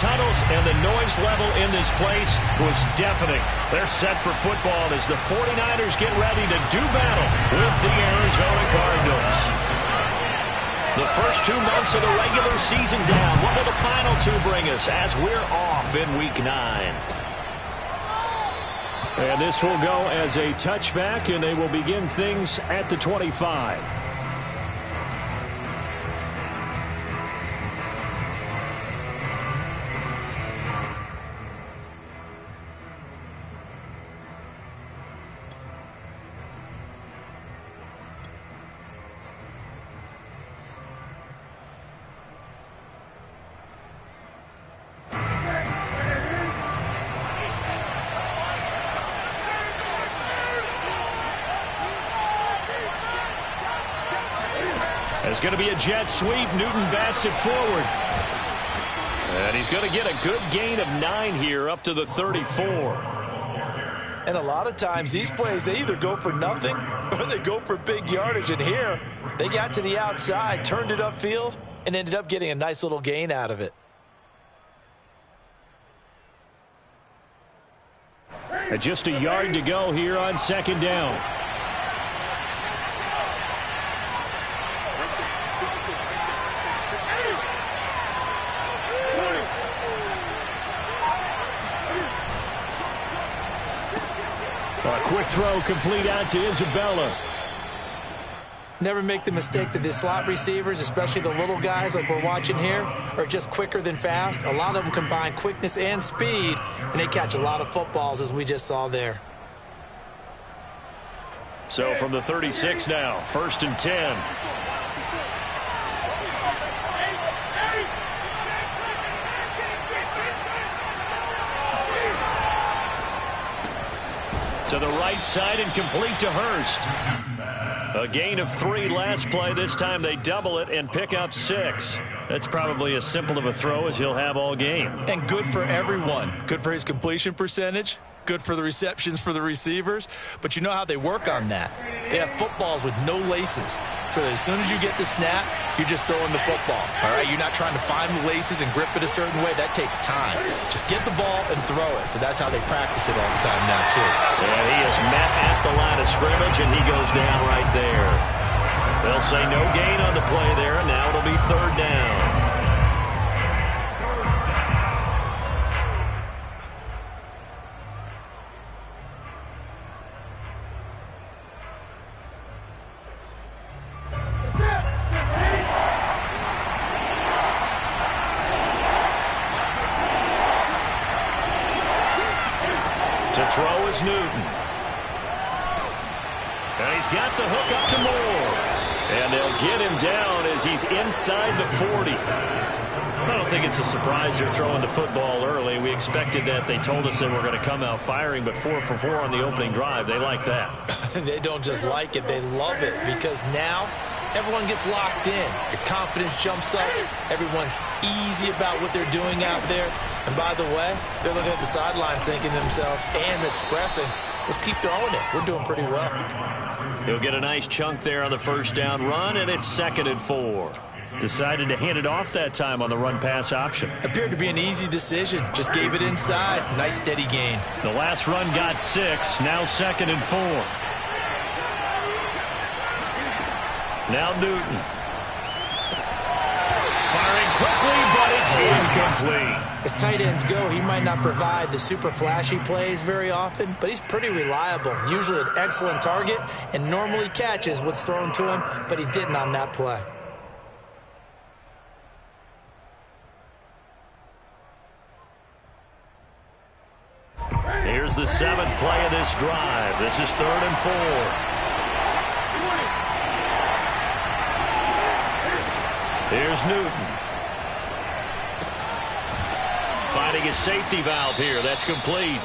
tunnels, and the noise level in this place was deafening. They're set for football as the 49ers get ready to do battle with the Arizona Cardinals. The first 2 months of the regular season down. What will the final 2 bring us as we're off in Week 9? And this will go as a touchback, and they will begin things at the 25. It's going to be a jet sweep. Newton bats it forward. And he's going to get a good gain of 9 here up to the 34. And a lot of times these plays, they either go for nothing or they go for big yardage. And here, they got to the outside, turned it upfield, and ended up getting a nice little gain out of it. And just a yard to go here on second down. A quick throw complete out to Isabella. Never make the mistake that the slot receivers, especially the little guys like we're watching here, are just quicker than fast. A lot of them combine quickness and speed, and they catch a lot of footballs, as we just saw there. So from the 36 now, 1st and 10. To the right side and complete to Hurst. A gain of 3 last play. This time they double it and pick up 6. That's probably as simple of a throw as he'll have all game. And good for everyone. Good for his completion percentage. Good for the receptions for the receivers. But you know how they work on that. They have footballs with no laces. So as soon as you get the snap, you're just throwing the football. All right, you're not trying to find the laces and grip it a certain way. That takes time. Just get the ball and throw it. So that's how they practice it all the time now, too. And he is met at the line of scrimmage, and he goes down right there. They'll say no gain on the play there, and now it'll be 3rd down. To throw is Newton. And he's got the hook up to Moore. And they'll get him down as he's inside the 40. I don't think it's a surprise they're throwing the football early. We expected that. They told us they were going to come out firing, but 4 for 4 on the opening drive. They like that. They don't just like it, they love it, because now everyone gets locked in. Your confidence jumps up. Everyone's easy about what they're doing out there. And by the way, they're looking at the sidelines thinking to themselves and expressing, let's keep throwing it. We're doing pretty well. He'll get a nice chunk there on the 1st down run, and it's 2nd and 4. Decided to hand it off that time on the run-pass option. Appeared to be an easy decision. Just gave it inside. Nice steady gain. The last run got 6. Now 2nd and 4. Now Newton. Firing quickly, but it's incomplete. As tight ends go, he might not provide the super flashy plays very often, but he's pretty reliable. Usually an excellent target and normally catches what's thrown to him, but he didn't on that play. Here's the 7th play of this drive. This is 3rd and 4. Here's Newton. Finding his safety valve here. That's complete.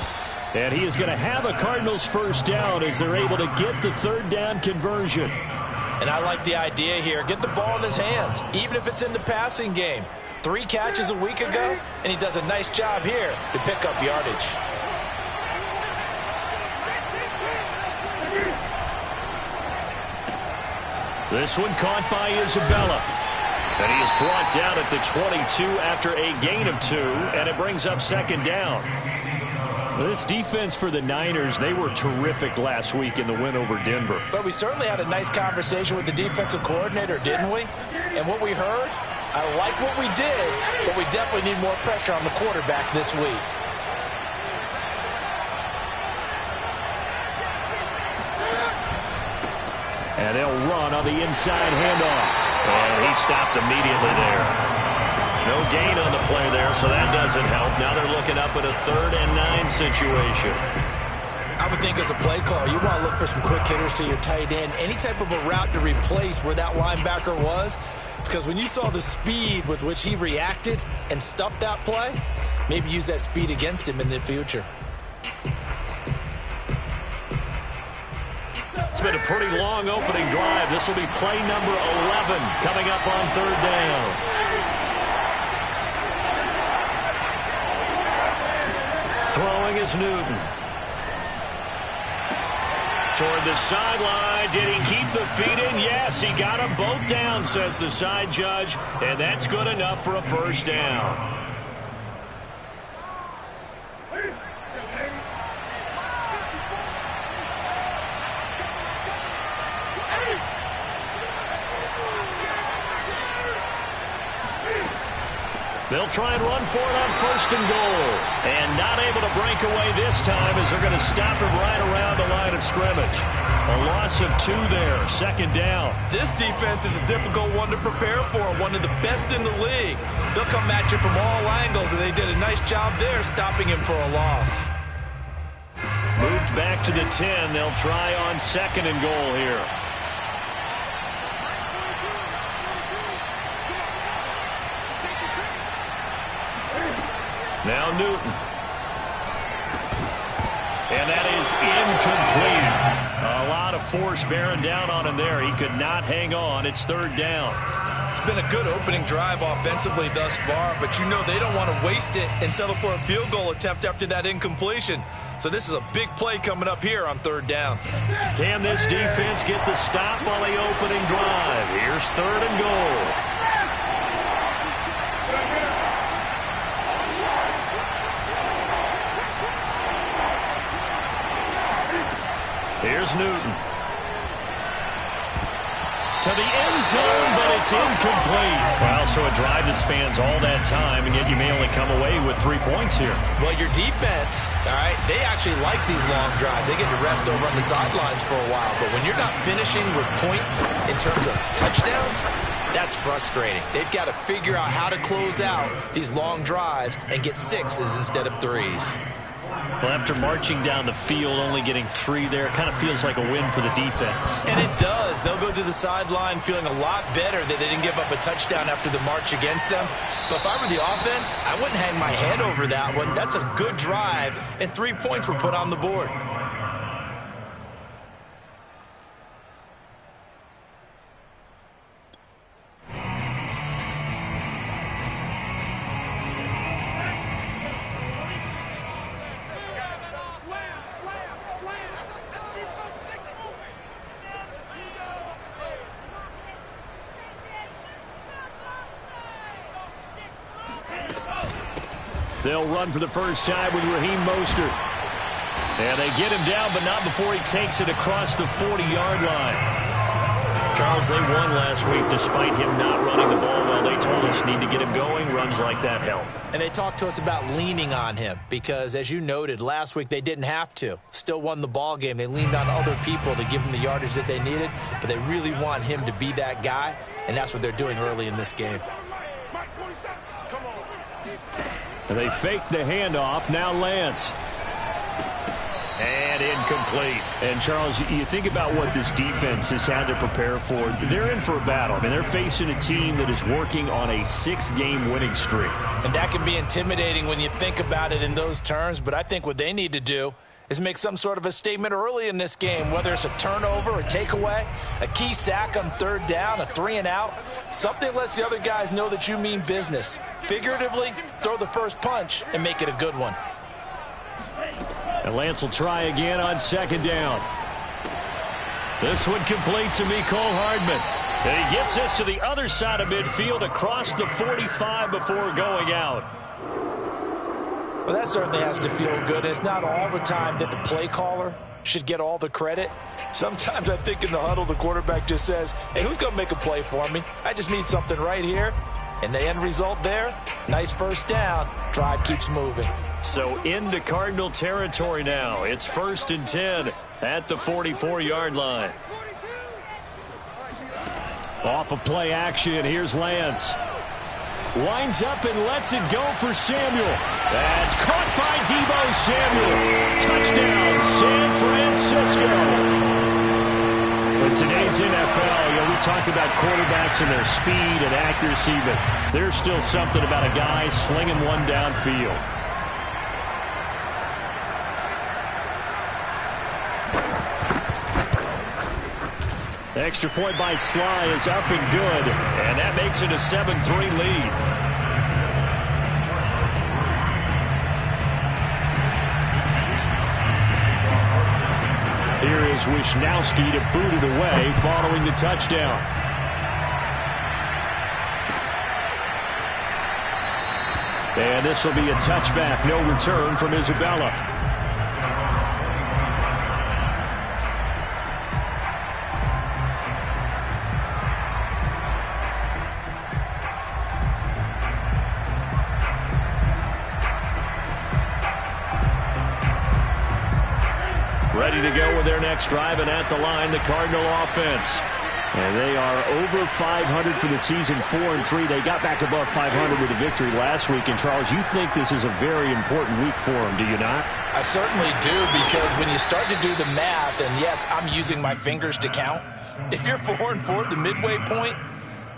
And he is going to have a Cardinals 1st down as they're able to get the 3rd down conversion. And I like the idea here. Get the ball in his hands, even if it's in the passing game. 3 catches a week ago, and he does a nice job here to pick up yardage. This one caught by Isabella. And he is brought down at the 22 after a gain of 2, and it brings up second down. Well, this defense for the Niners, they were terrific last week in the win over Denver. But we certainly had a nice conversation with the defensive coordinator, didn't we? And what we heard, I like what we did, but we definitely need more pressure on the quarterback this week. And they'll run on the inside handoff. And he stopped immediately there. No gain on the play there, so that doesn't help. Now they're looking up at a 3rd and 9 situation. I would think as a play call, you want to look for some quick hitters to your tight end. Any type of a route to replace where that linebacker was. Because when you saw the speed with which he reacted and stuffed that play, maybe use that speed against him in the future. It's been a pretty long opening drive. This will be play number 11 coming up on 3rd down. Throwing is Newton. Toward the sideline. Did he keep the feet in? Yes, he got them both down, says the side judge. And that's good enough for a 1st down. They'll try and run for it on 1st and goal. And not able to break away this time as they're going to stop him right around the line of scrimmage. A loss of 2 there, 2nd down. This defense is a difficult one to prepare for, one of the best in the league. They'll come at you from all angles, and they did a nice job there stopping him for a loss. Moved back to the 10. They'll try on 2nd and goal here. Now Newton. And that is incomplete. A lot of force bearing down on him there. He could not hang on. It's 3rd down. It's been a good opening drive offensively thus far, but you know they don't want to waste it and settle for a field goal attempt after that incompletion. So this is a big play coming up here on 3rd down. Can this defense get the stop on the opening drive? Here's 3rd and goal. Here's Newton. To the end zone, but it's incomplete. Well, so a drive that spans all that time, and yet you may only come away with 3 points here. Well, your defense, all right, they actually like these long drives. They get to rest over on the sidelines for a while. But when you're not finishing with points in terms of touchdowns, that's frustrating. They've got to figure out how to close out these long drives and get 6s instead of 3s. Well, after marching down the field, only getting 3 there, kind of feels like a win for the defense. And it does. They'll go to the sideline feeling a lot better that they didn't give up a touchdown after the march against them. But if I were the offense, I wouldn't hang my head over that one. That's a good drive, and 3 points were put on the board. They'll run for the first time with Raheem Mostert. And they get him down, but not before he takes it across the 40-yard line. Charles, they won last week despite him not running the ball well. They told us need to get him going. Runs like that help. And they talked to us about leaning on him because, as you noted, last week they didn't have to. Still won the ball game. They leaned on other people to give them the yardage that they needed, but they really want him to be that guy, and that's what they're doing early in this game. They fake the handoff. Now Lance. And incomplete. And, Charles, you think about what this defense has had to prepare for. They're in for a battle. I mean, they're facing a team that is working on a 6-game winning streak. And that can be intimidating when you think about it in those terms, but I think what they need to do is make some sort of a statement early in this game, whether it's a turnover, a takeaway, a key sack on 3rd down, a 3-and-out, something that lets the other guys know that you mean business. Figuratively, throw the first punch and make it a good one. And Lance will try again on 2nd down. This one complete to Mecole Hardman. And he gets this to the other side of midfield across the 45 before going out. Well, that certainly has to feel good. It's not all the time that the play caller should get all the credit. Sometimes I think in the huddle, the quarterback just says, hey, who's going to make a play for me? I just need something right here. And the end result there, nice first down. Drive keeps moving. So into Cardinal territory now. It's 1st and 10 at the 44-yard line. Off of play action, here's Lance. Winds up and lets it go for Samuel. That's caught by Deebo Samuel. Touchdown, San Francisco. In today's NFL, we talk about quarterbacks and their speed and accuracy, but there's still something about a guy slinging one downfield. Extra point by Sly is up and good, and that makes it a 7-3 lead. Here is Wisnowski to boot it away following the touchdown. And this will be a touchback, no return from Isabella. Ready to go with their next drive, and at the line, the Cardinal offense. And they are over 500 for the season, 4-3. They got back above 500 with a victory last week. And, Charles, you think this is a very important week for them, do you not? I certainly do, because when you start to do the math, and yes, I'm using my fingers to count. If you're 4-4 at the midway point,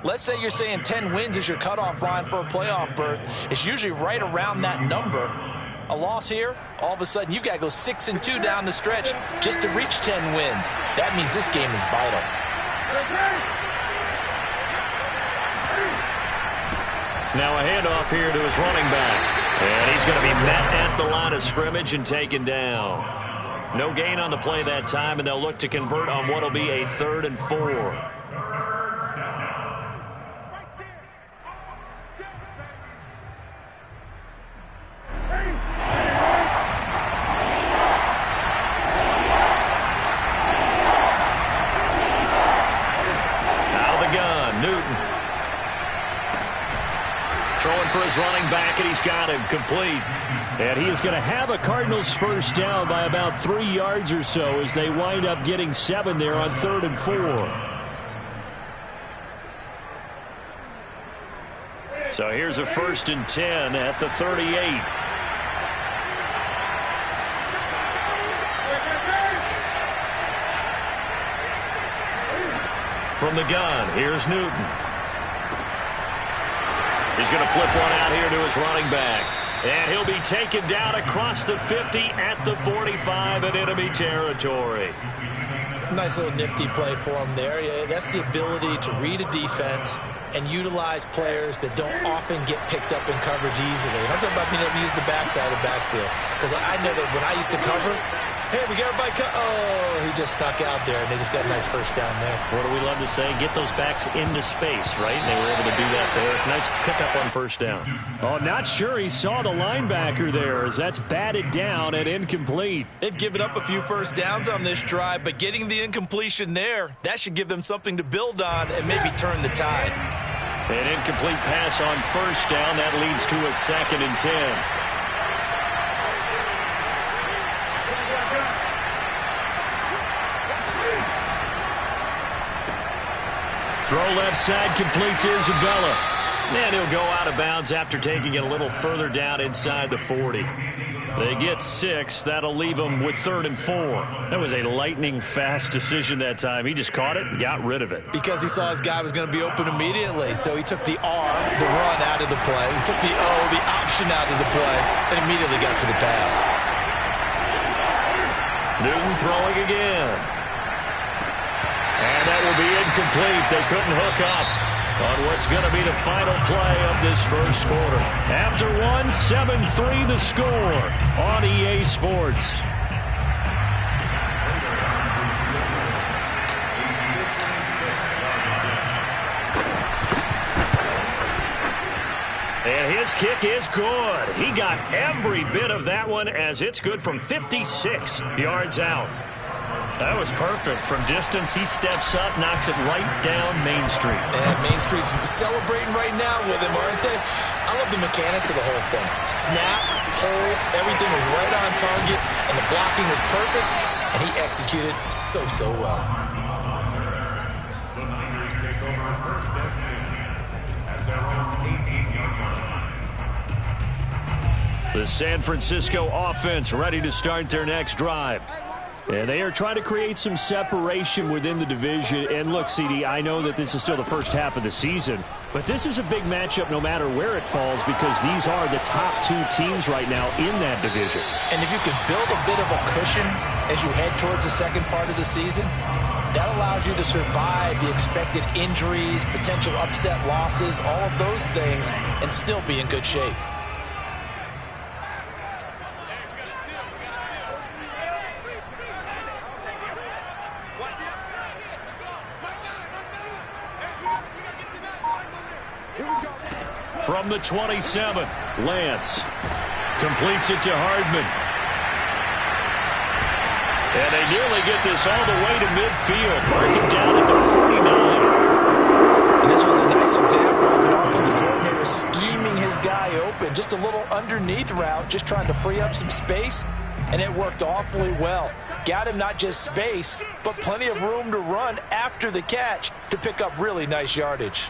let's say you're saying 10 wins is your cutoff line for a playoff berth. It's usually right around that number. A loss here, all of a sudden you've got to go 6-2 down the stretch just to reach 10 wins. That means this game is vital. Now a handoff here to his running back. And he's going to be met at the line of scrimmage and taken down. No gain on the play that time, and they'll look to convert on what will be a 3rd and 4. For his running back, and he's got him complete. And he is going to have a Cardinals first down by about 3 yards or so as they wind up getting 7 there on 3rd and 4. So here's a 1st and 10 at the 38. From the gun, here's Newton. He's going to flip one out here to his running back. And he'll be taken down across the 50 at the 45 in enemy territory. Nice little nifty play for him there. Yeah, that's the ability to read a defense and utilize players that don't often get picked up in coverage easily. And I'm talking about being able to use the backside of the backfield. Because I know that when I used to cover, hey, we got everybody cut. Oh, he just stuck out there, and they just got a nice first down there. What do we love to say? Get those backs into space, right? And they were able to do that there. Nice pickup on first down. Oh, not sure he saw the linebacker there as that's batted down and incomplete. They've given up a few first downs on this drive, but getting the incompletion there, that should give them something to build on and maybe turn the tide. An incomplete pass on first down. That leads to a 2nd and 10. Throw left side, complete to Isabella. And he'll go out of bounds after taking it a little further down inside the 40. They get 6. That'll leave them with 3rd and 4. That was a lightning-fast decision that time. He just caught it and got rid of it. Because he saw his guy was going to be open immediately. So he took the R, the run, out of the play. He took the O, the option, out of the play, and immediately got to the pass. Newton throwing again. And that will be incomplete. They couldn't hook up on what's going to be the final play of this first quarter. After 7-3 the score on EA Sports. And his kick is good. He got every bit of that one as it's good from 56 yards out. That was perfect. From distance, he steps up, knocks it right down Main Street. And Main Street's celebrating right now with him, aren't they? I love the mechanics of the whole thing. Snap, hold, everything was right on target, and the blocking was perfect, and he executed so well. The Niners take over first and 10 at their own 18-yard line. The San Francisco offense ready to start their next drive. And they are trying to create some separation within the division. And look, CD, I know that this is still the first half of the season, but this is a big matchup no matter where it falls because these are the top two teams right now in that division. And if you could build a bit of a cushion as you head towards the second part of the season, that allows you to survive the expected injuries, potential upset losses, all of those things, and still be in good shape. From the 27, Lance completes it to Hardman. And they nearly get this all the way to midfield. Mark it down at the 49. And this was a nice example of an offensive coordinator scheming his guy open. Just a little underneath route, just trying to free up some space. And it worked awfully well. Got him not just space, but plenty of room to run after the catch to pick up really nice yardage.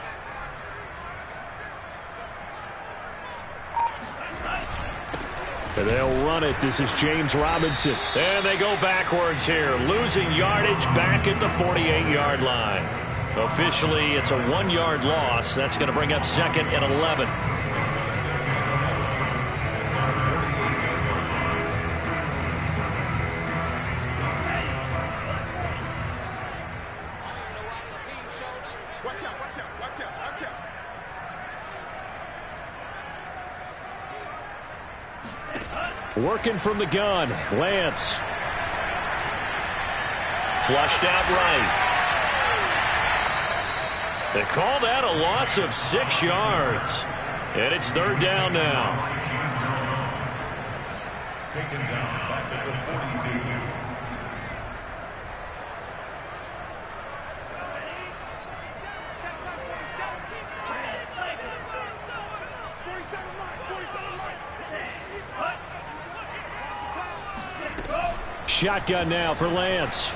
And they'll run it. This is James Robinson. And they go backwards here, losing yardage back at the 48-yard line. Officially, it's a 1-yard loss. That's going to bring up second and 11. Working from the gun, Lance. Flushed out right. They call that a loss of 6 yards. And it's third down now. Taken down back at the 42. Shotgun now for Lance.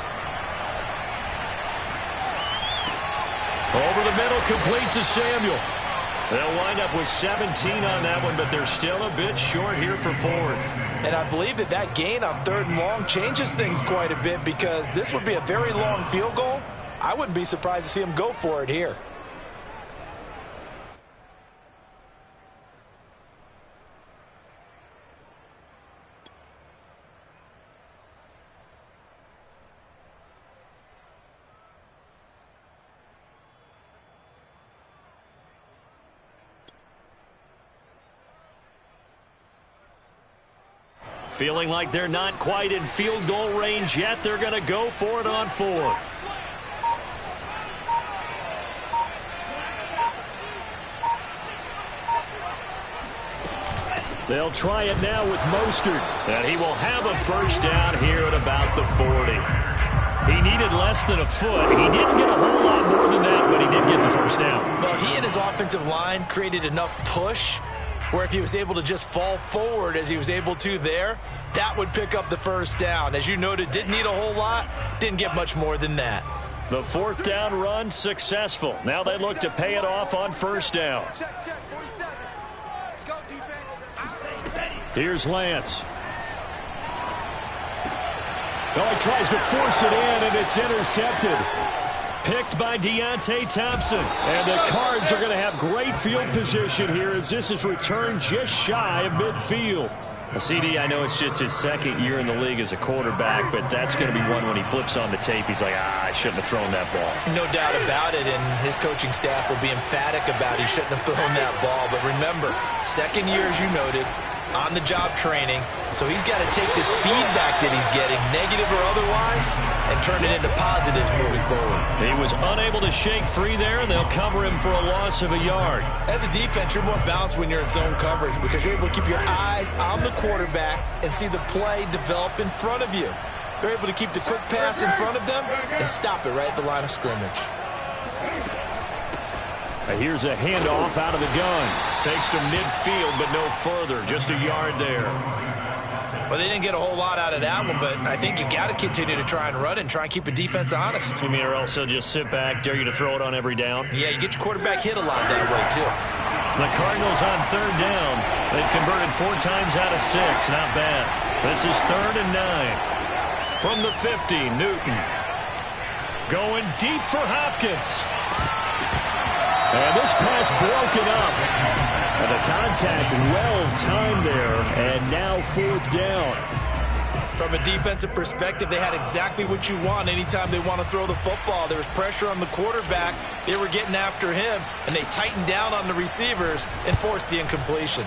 Over the middle, complete to Samuel. They'll wind up with 17 on that one, but they're still a bit short here for fourth. And I believe that gain on third and long changes things quite a bit because this would be a very long field goal. I wouldn't be surprised to see him go for it here. Feeling like they're not quite in field goal range yet. They're going to go for it on fourth. They'll try it now with Mostert. And he will have a first down here at about the 40. He needed less than a foot. He didn't get a whole lot more than that, but he did get the first down. Well, he and his offensive line created enough push where if he was able to just fall forward as he was able to there, that would pick up the first down. As you noted, didn't need a whole lot, didn't get much more than that. The fourth down run successful. Now they look to pay it off on first down. Here's Lance. Oh, he tries to force it in, and it's intercepted. Picked by Deontay Thompson. And the Cards are going to have great field position here as this is returned just shy of midfield. CD, I know it's just his second year in the league as a quarterback, but that's going to be one when he flips on the tape. He's like, I shouldn't have thrown that ball. No doubt about it, and his coaching staff will be emphatic about he shouldn't have thrown that ball. But remember, second year, as you noted, on-the-job training. So he's got to take this feedback that he's getting, negative or otherwise, and turn it into positives moving forward. He was unable to shake free there, and they'll cover him for a loss of a yard. As a defense, you're more balanced when you're in zone coverage because you're able to keep your eyes on the quarterback and see the play develop in front of you. They're able to keep the quick pass in front of them and stop it right at the line of scrimmage. Here's a handoff out of the gun. Takes to midfield, but no further. Just a yard there. Well, they didn't get a whole lot out of that one, but I think you've got to continue to try and run and try and keep the defense honest. You mean, or else they'll just sit back, dare you to throw it on every down? Yeah, you get your quarterback hit a lot that way, too. The Cardinals on third down. They've converted 4 times out of 6. Not bad. This is 3rd and 9. From the 50, Newton. Going deep for Hopkins. And this pass broken up. And the contact well-timed there. And now 4th down. From a defensive perspective, they had exactly what you want anytime they want to throw the football. There was pressure on the quarterback. They were getting after him, and they tightened down on the receivers and forced the incompletion.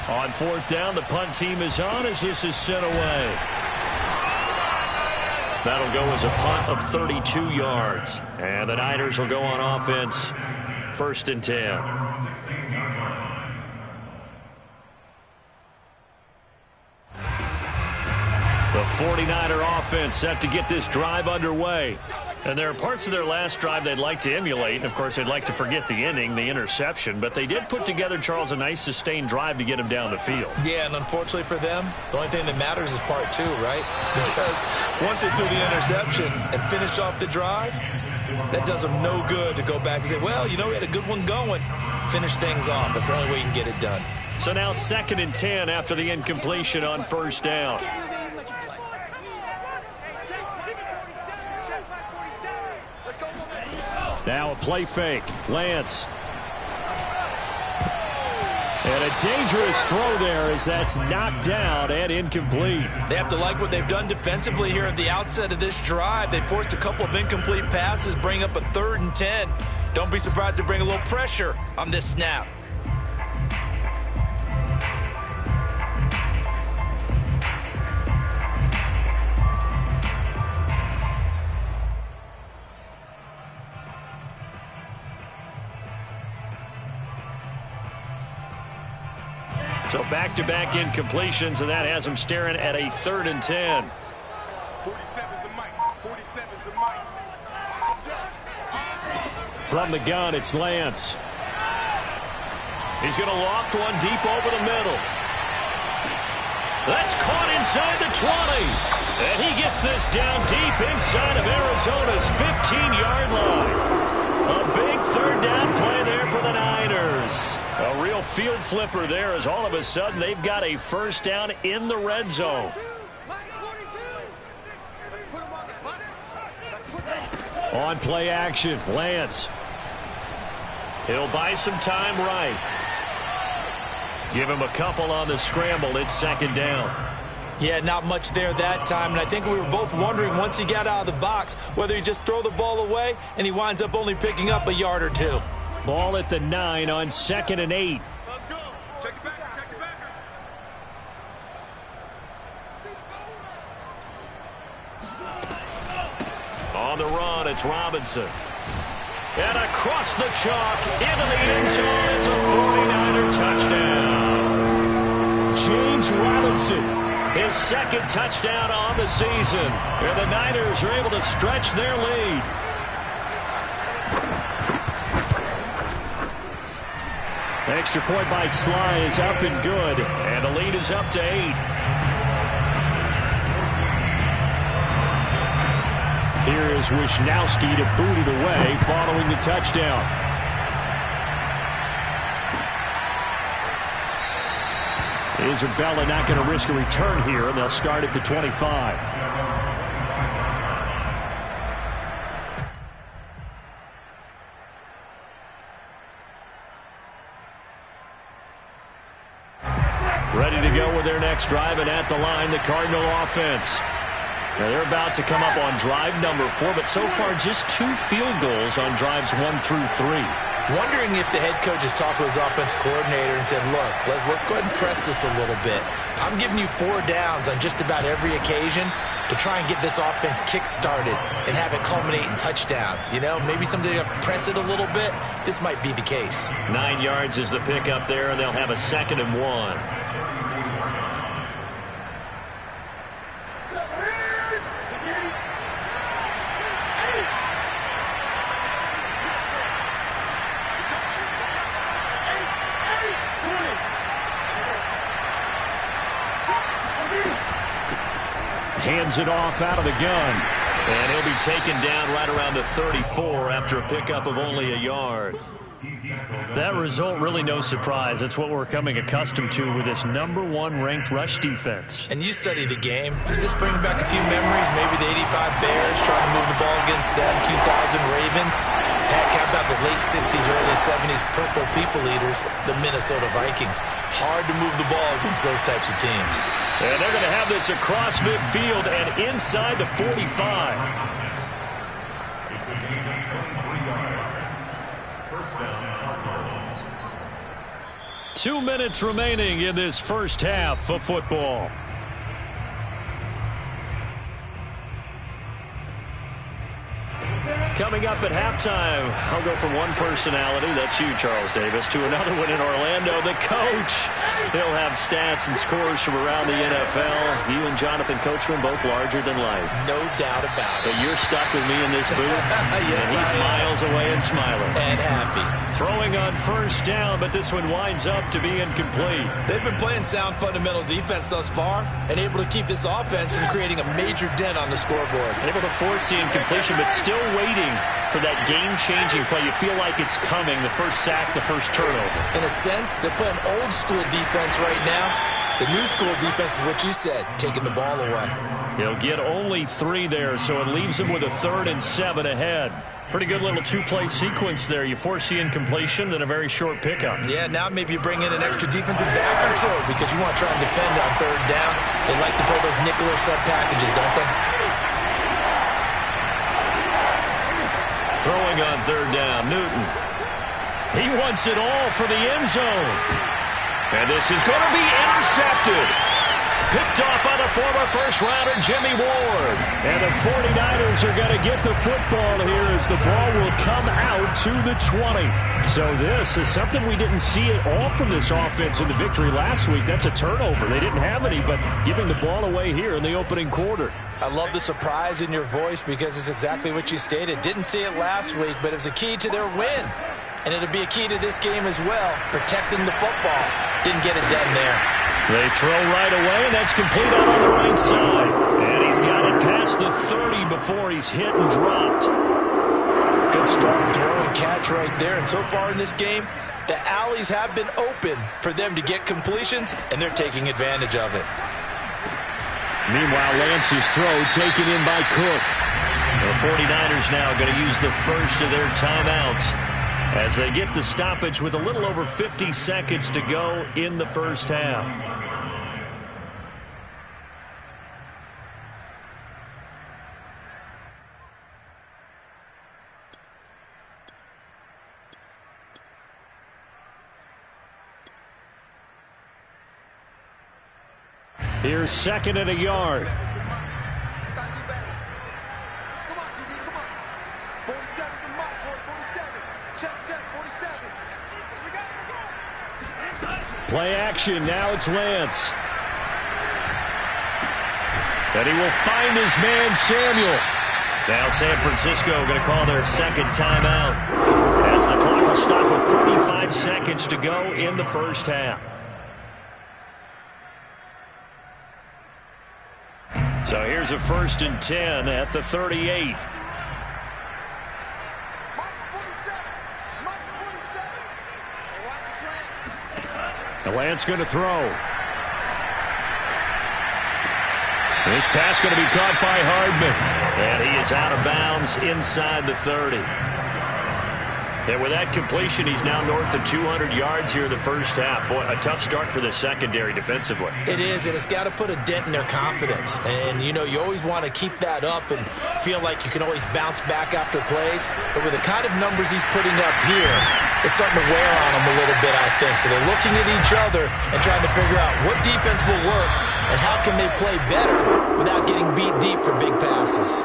On 4th down, the punt team is on as this is sent away. That'll go as a punt of 32 yards. And the Niners will go on offense. 1st and 10. The 49er offense set to get this drive underway. And there are parts of their last drive they'd like to emulate. And, of course, they'd like to forget the inning, the interception. But they did put together, Charles, a nice sustained drive to get him down the field. Yeah, and unfortunately for them, the only thing that matters is part 2, right? Because once they threw the interception and finished off the drive, that does them no good to go back and say, well, you know, we had a good one going. Finish things off. That's the only way you can get it done. So now 2nd and 10 after the incompletion on 1st down. Now a play fake. Lance. And a dangerous throw there as that's knocked down and incomplete. They have to like what they've done defensively here at the outset of this drive. They forced a couple of incomplete passes, bring up a 3rd and 10. Don't be surprised to bring a little pressure on this snap. So back-to-back incompletions, and that has them staring at a 3rd and 10. 47's the mic. 47's the mic. From the gun, it's Lance. He's going to loft one deep over the middle. That's caught inside the 20. And he gets this down deep inside of Arizona's 15-yard line. A big 3rd down play there for the Niners. A real field flipper there as all of a sudden they've got a 1st down in the red zone. On play action, Lance. He'll buy some time right. Give him a couple on the scramble. It's 2nd down. Yeah, not much there that time, and I think we were both wondering once he got out of the box whether he just throw the ball away and he winds up only picking up a yard or 2. Ball at the 9 on 2nd and 8. Let's go. Check it back. Check it back. On the run, it's Robinson. And across the chalk, into the end zone, it's a 49er touchdown. James Robinson, his 2nd touchdown on the season. And the Niners are able to stretch their lead. Extra point by Sly is up and good. And the lead is up to 8. Here is Wisnowski to boot it away following the touchdown. Isabella not going to risk a return here, and they'll start at the 25. Ready to go with their next drive, and at the line, the Cardinal offense. Now they're about to come up on drive number 4, but so far just 2 field goals on drives 1 through 3. Wondering if the head coach has talked with his offense coordinator and said, look, let's go ahead and press this a little bit. I'm giving you 4 downs on just about every occasion to try and get this offense kick-started and have it culminate in touchdowns. You know, maybe somebody to press it a little bit. This might be the case. 9 yards is the pickup there, and they'll have a 2nd and 1. Hands it off out of the gun. And he'll be taken down right around the 34 after a pickup of only a yard. That result really no surprise. That's what we're coming accustomed to with this #1 ranked rush defense. And you study the game. Does this bring back a few memories? Maybe the 85 Bears trying to move the ball against them, 2000 Ravens. Heck, how about the late 60s, early 70s Purple People Eaters, the Minnesota Vikings? Hard to move the ball against those types of teams. And they're going to have this across midfield and inside the 45. It's a gain of 23 yards. First down, Cardinals. 2 minutes remaining in this first half of football. Coming up at halftime, I'll go from one personality, that's you, Charles Davis, to another one in Orlando, the coach. He'll have stats and scores from around the NFL. You and Jonathan Coachman, both larger than life. No doubt about it. But you're stuck with me in this booth, yes, and he's miles away and smiling. And happy. Throwing on first down, but this one winds up to be incomplete. They've been playing sound fundamental defense thus far and able to keep this offense from creating a major dent on the scoreboard. Able to force the incompletion, but still waiting for that game-changing play. You feel like it's coming, the first sack, the first turnover. In a sense, they're playing old-school defense right now. The new school defense is what you said, taking the ball away. He'll get only 3 there, so it leaves him with a 3rd and 7 ahead. Pretty good little 2-play sequence there. You force the incompletion, then a very short pickup. Yeah, now maybe you bring in an extra defensive back or two because you want to try and defend on 3rd down. They like to play those nickel or sub packages, don't they? Throwing on 3rd down, Newton. He wants it all for the end zone. And this is going to be intercepted. Picked off by the former first-rounder Jimmy Ward. And the 49ers are going to get the football here as the ball will come out to the 20. So this is something we didn't see at all from this offense in the victory last week. That's a turnover. They didn't have any, but giving the ball away here in the opening quarter. I love the surprise in your voice because it's exactly what you stated. Didn't see it last week, but it was a key to their win. And it'll be a key to this game as well, protecting the football. Didn't get it done there. They throw right away, and that's complete out on the right side. And he's got it past the 30 before he's hit and dropped. Good strong throw and catch right there. And so far in this game, the alleys have been open for them to get completions, and they're taking advantage of it. Meanwhile, Lance's throw taken in by Cook. The 49ers now going to use the first of their timeouts as they get the stoppage with a little over 50 seconds to go in the first half. Here's 2nd and a yard. Play action. Now it's Lance. And he will find his man, Samuel. Now San Francisco going to call their 2nd timeout as the clock will stop with 45 seconds to go in the first half. So here's a 1st and 10 at the 38. Lance going to throw. This pass going to be caught by Hardman. And he is out of bounds inside the 30. And with that completion, he's now north of 200 yards here in the first half. Boy, a tough start for the secondary defensively. It is, and it's got to put a dent in their confidence. And, you know, you always want to keep that up and feel like you can always bounce back after plays. But with the kind of numbers he's putting up here, it's starting to wear on them a little bit, I think. So they're looking at each other and trying to figure out what defense will work and how can they play better without getting beat deep for big passes.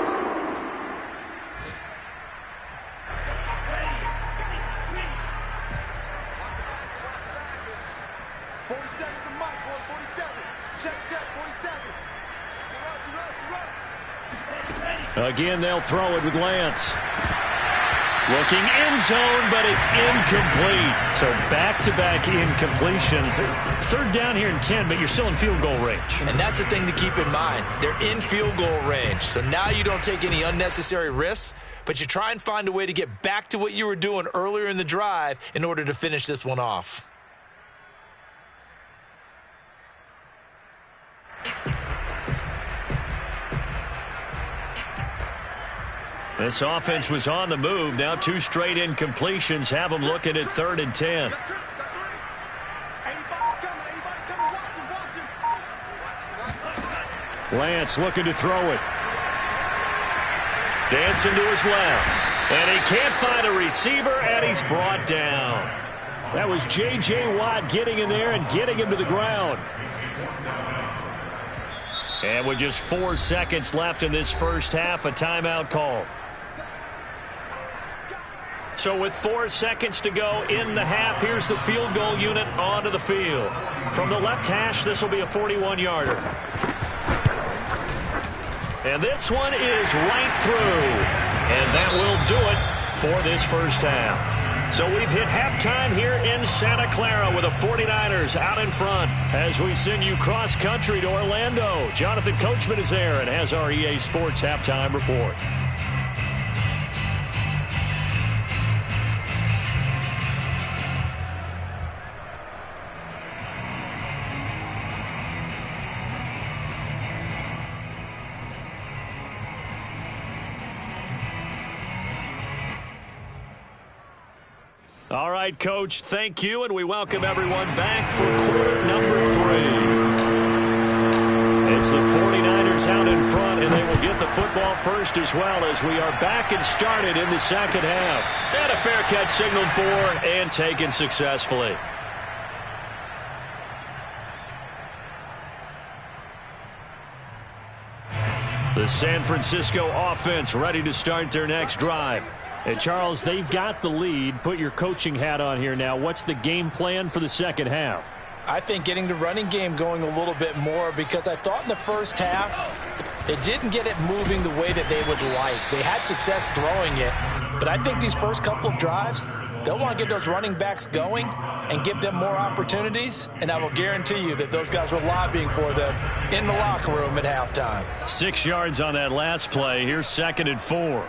Again, they'll throw it with Lance. Looking end zone, but it's incomplete. So back-to-back incompletions. Third down here in 10, but you're still in field goal range. And that's the thing to keep in mind. They're in field goal range. So now you don't take any unnecessary risks, but you try and find a way to get back to what you were doing earlier in the drive in order to finish this one off. This offense was on the move. Now 2 straight incompletions have them looking at 3rd and 10. Lance looking to throw it. Dancing to his left. And he can't find a receiver, and he's brought down. That was J.J. Watt getting in there and getting him to the ground. And with just 4 seconds left in this first half, a timeout call. So with 4 seconds to go in the half, here's the field goal unit onto the field. From the left hash, this will be a 41-yarder. And this one is right through. And that will do it for this first half. So we've hit halftime here in Santa Clara with the 49ers out in front. As we send you cross-country to Orlando, Jonathan Coachman is there and has our EA Sports halftime report. All right, Coach, thank you, and we welcome everyone back for quarter number 3. It's the 49ers out in front, and they will get the football first as well as we are back and started in the second half. And a fair catch signaled for and taken successfully. The San Francisco offense ready to start their next drive. And Charles, they've got the lead. Put your coaching hat on here now. What's the game plan for the second half? I think getting the running game going a little bit more, because I thought in the first half they didn't get it moving the way that they would like. They had success throwing it, but I think these first couple of drives, they'll want to get those running backs going and give them more opportunities, and I will guarantee you that those guys were lobbying for them in the locker room at halftime. 6 yards on that last play. Here's 2nd and 4.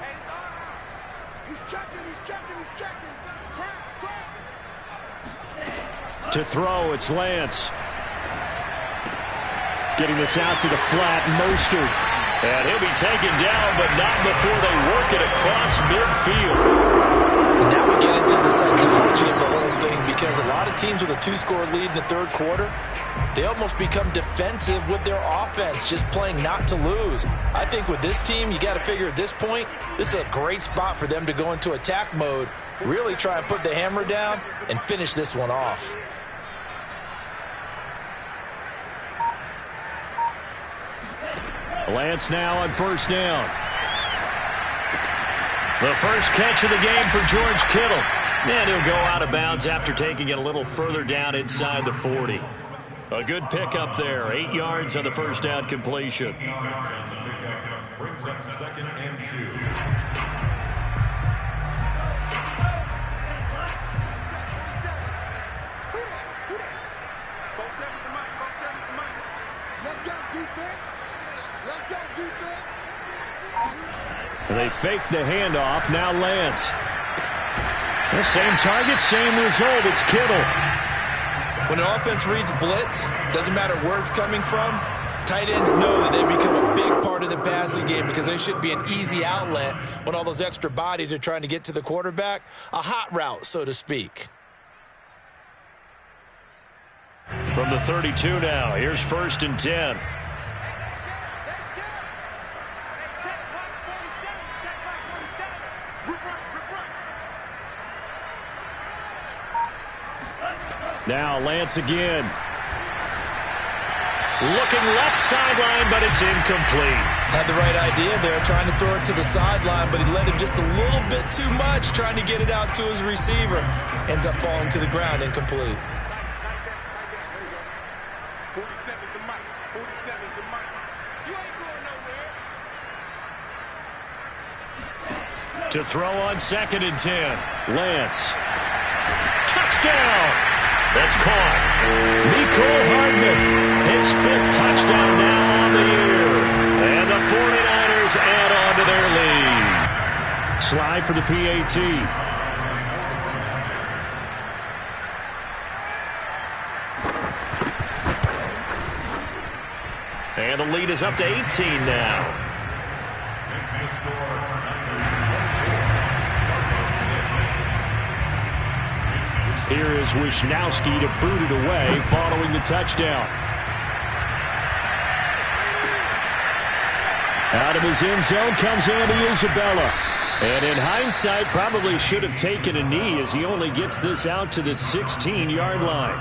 To throw, it's Lance. Getting this out to the flat, Mostert. And he'll be taken down, but not before they work it across midfield. And now we get into the psychology of the whole thing, because a lot of teams with a 2-score lead in the third quarter, they almost become defensive with their offense, just playing not to lose. I think with this team, you got to figure at this point, this is a great spot for them to go into attack mode, really try and put the hammer down and finish this one off. Lance now on first down. The first catch of the game for George Kittle. And he'll go out of bounds after taking it a little further down inside the 40. A good pickup there. 8 yards on the first down completion. Brings up 2nd and 2. They fake the handoff. Now Lance. The same target, same result. It's Kittle. When an offense reads blitz, doesn't matter where it's coming from, Tight ends know that they become a big part of the passing game because they should be an easy outlet when all those extra bodies are trying to get to the quarterback. A hot route, so to speak. From the 32 now, here's 1st and 10. Now Lance again. Looking left sideline, but it's incomplete. Had the right idea there, trying to throw it to the sideline, but he let him just a little bit too much, trying to get it out to his receiver. Ends up falling to the ground, incomplete. 47 is the mic. 47 is the mic. You ain't going nowhere. To throw on 2nd and 10. Lance. Touchdown! That's caught. Mecole Hardman, his 5th touchdown now on the year. And the 49ers add on to their lead. Slide for the PAT. And the lead is up to 18 now. Makes the score. Here is Wisnowski to boot it away following the touchdown. Out of his end zone comes Andy Isabella. And in hindsight, probably should have taken a knee as he only gets this out to the 16-yard line.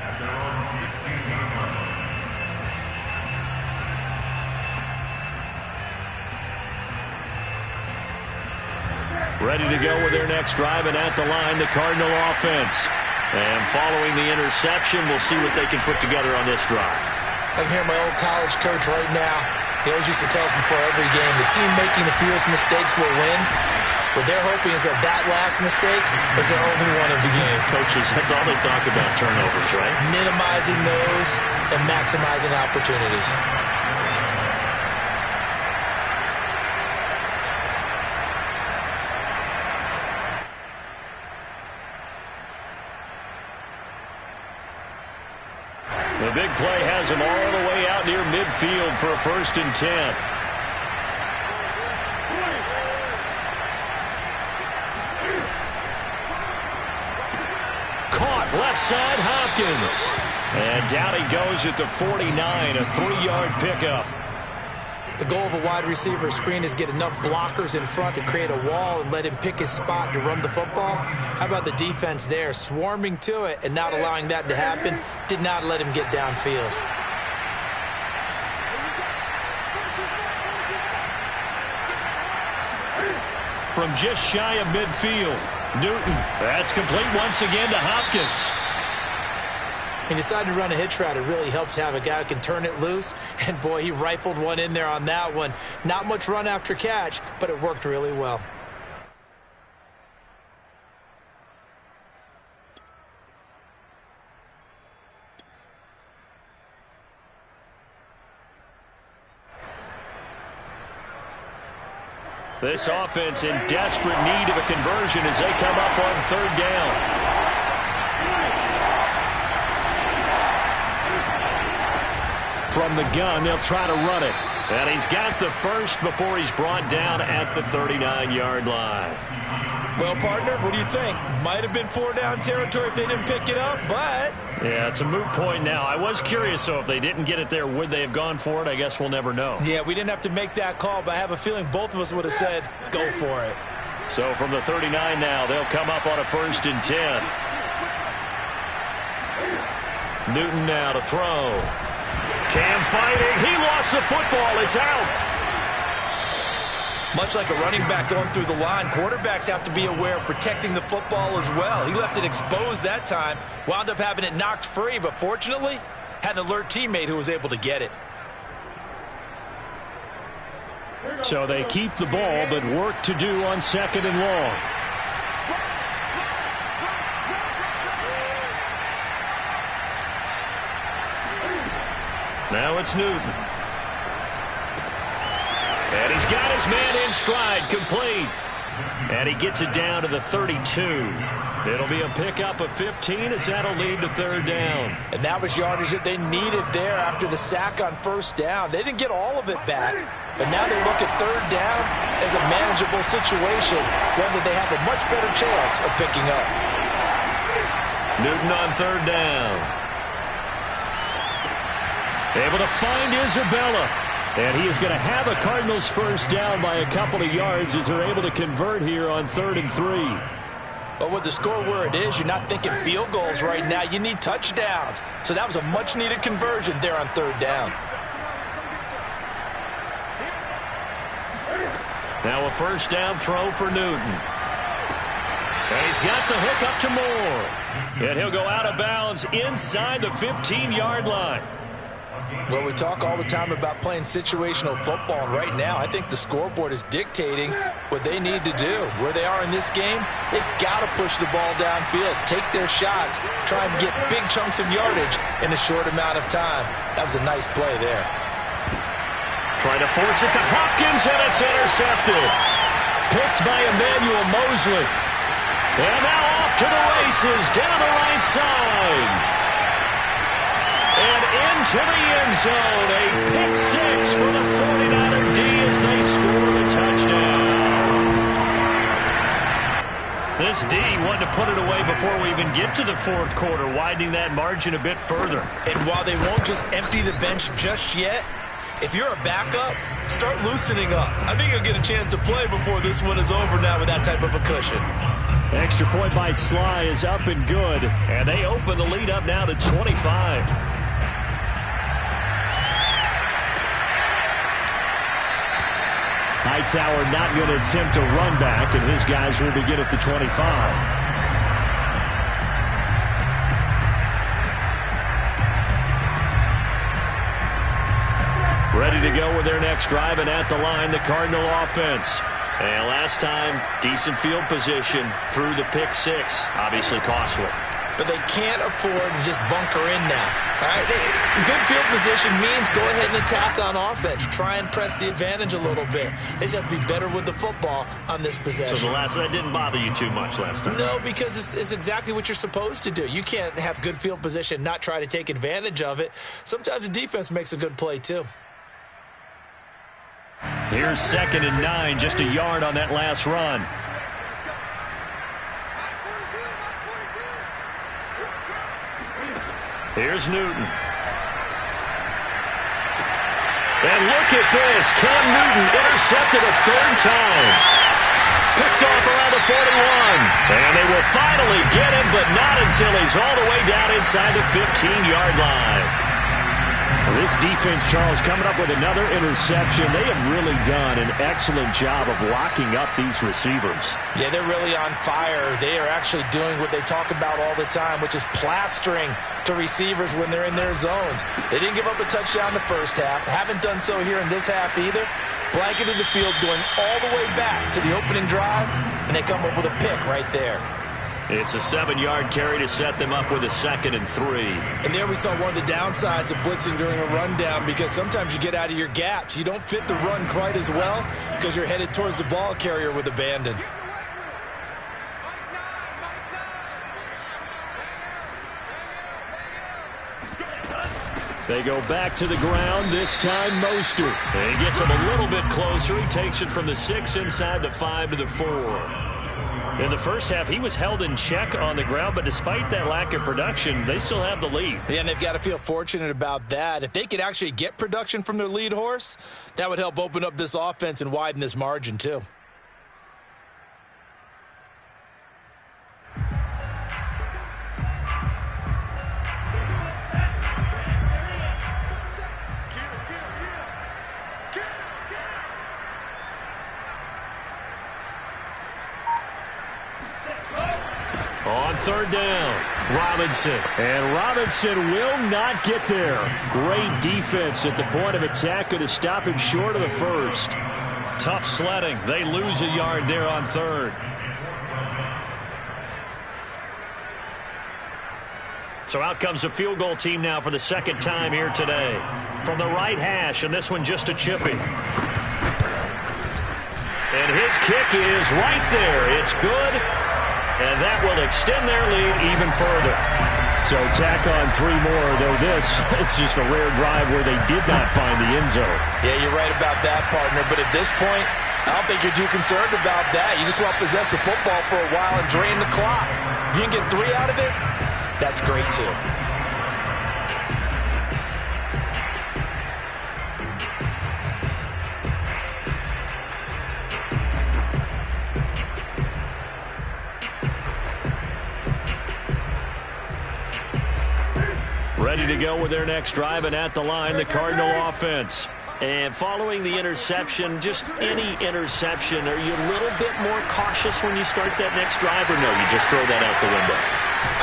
At their own 16-yard line. Ready to go with their next drive, and at the line, the Cardinal offense. And following the interception, we'll see what they can put together on this drive. I can hear my old college coach right now. He always used to tell us before every game, the team making the fewest mistakes will win. What they're hoping is that that last mistake is their only one of the game. Coaches, that's all they talk about, turnovers, right? Minimizing those and maximizing opportunities. The big play has him all the way out near midfield for a 1st and 10. Caught left side, Hopkins. And down he goes at the 49, a 3-yard pickup. The goal of a wide receiver screen is get enough blockers in front to create a wall and let him pick his spot to run the football. How about the defense there, swarming to it and not allowing that to happen? Did not let him get downfield. From just shy of midfield, Newton. That's complete once again to Hopkins. He decided to run a hitch route. It really helps to have a guy who can turn it loose. And, boy, he rifled one in there on that one. Not much run after catch, but it worked really well. This offense in desperate need of a conversion as they come up on 3rd down. From the gun, they'll try to run it. And he's got the first before he's brought down at the 39-yard line. Well, partner, what do you think? Might have been 4-down territory if they didn't pick it up, but... Yeah, it's a moot point now. I was curious, so if they didn't get it there, would they have gone for it? I guess we'll never know. Yeah, we didn't have to make that call, but I have a feeling both of us would have said, go for it. So from the 39 now, they'll come up on a 1st and 10. Newton now to throw. Cam fighting. He lost the football. It's out. Much like a running back going through the line, quarterbacks have to be aware of protecting the football as well. He left it exposed that time, wound up having it knocked free, but fortunately, had an alert teammate who was able to get it. So they keep the ball, but work to do on 2nd and long. Now it's Newton. And he's got his man in stride, complete. And he gets it down to the 32. It'll be a pickup of 15 as that'll lead to third down. And that was yardage that they needed there after the sack on first down. They didn't get all of it back, but now they look at third down as a manageable situation, one that they have a much better chance of picking up. Newton on third down. Able to find Isabella. And he is going to have a Cardinals first down by a couple of yards as they're able to convert here on 3rd and 3. But with the score where it is, you're not thinking field goals right now. You need touchdowns. So that was a much-needed conversion there on third down. Now a first down throw for Newton. And he's got the hook up to Moore. And he'll go out of bounds inside the 15-yard line. Well, we talk all the time about playing situational football, and right now I think the scoreboard is dictating what they need to do. Where they are in this game, they've got to push the ball downfield, take their shots, try and get big chunks of yardage in a short amount of time. That was a nice play there. Trying to force it to Hopkins, and it's intercepted. Picked by Emmanuel Mosley. And now off to the races, down the right side. And into the end zone, a pick six for the 49er D as they score the touchdown. This D wanted to put it away before we even get to the fourth quarter, widening that margin a bit further. And while they won't just empty the bench just yet, if you're a backup, start loosening up. I think you'll get a chance to play before this one is over now with that type of a cushion. Extra point by Sly is up and good, and they open the lead up now to 25. Hightower not going to attempt a run back, and his guys will begin at the 25. Ready to go with their next drive, and at the line, the Cardinal offense. And last time, decent field position through the pick six. Obviously costly. But they can't afford to just bunker in now. All right? Good field position means go ahead and attack on offense. Try and press the advantage a little bit. They just have to be better with the football on this possession. So that didn't bother you too much last time? No, because it's exactly what you're supposed to do. You can't have good field position, not try to take advantage of it. Sometimes the defense makes a good play, too. Here's 2nd and 9, just a yard on that last run. Here's Newton. And look at this. Cam Newton intercepted a third time. Picked off around the 41. And they will finally get him, but not until he's all the way down inside the 15-yard line. This defense, Charles, coming up with another interception. They have really done an excellent job of locking up these receivers. Yeah, they're really on fire. They are actually doing what they talk about all the time, which is plastering to receivers when they're in their zones. They didn't give up a touchdown the first half. Haven't done so here in this half either. Blanketed the field going all the way back to the opening drive, and they come up with a pick right there. It's a 7-yard carry to set them up with a 2nd and 3. And there we saw one of the downsides of blitzing during a rundown, because sometimes you get out of your gaps. You don't fit the run quite as well because you're headed towards the ball carrier with abandon. They go back to the ground, this time Mostert. And he gets him a little bit closer. He takes it from the 6 inside the 5 to the 4. In the first half, he was held in check on the ground, but despite that lack of production, they still have the lead. Yeah, and they've got to feel fortunate about that. If they could actually get production from their lead horse, that would help open up this offense and widen this margin too. On third down, Robinson. And Robinson will not get there. Great defense at the point of attack to stop him short of the first. Tough sledding. They lose a yard there on third. So out comes the field goal team now for the second time here today. From the right hash, and this one just a chippy. And his kick is right there. It's good. And that will extend their lead even further. So tack on 3 more, though it's just a rare drive where they did not find the end zone. Yeah, you're right about that, partner. But at this point, I don't think you're too concerned about that. You just want to possess the football for a while and drain the clock. If you can get 3 out of it, that's great too. Ready to go with their next drive, and at the line, the Cardinal offense. And following the interception, just any interception, are you a little bit more cautious when you start that next drive, or no, you just throw that out the window?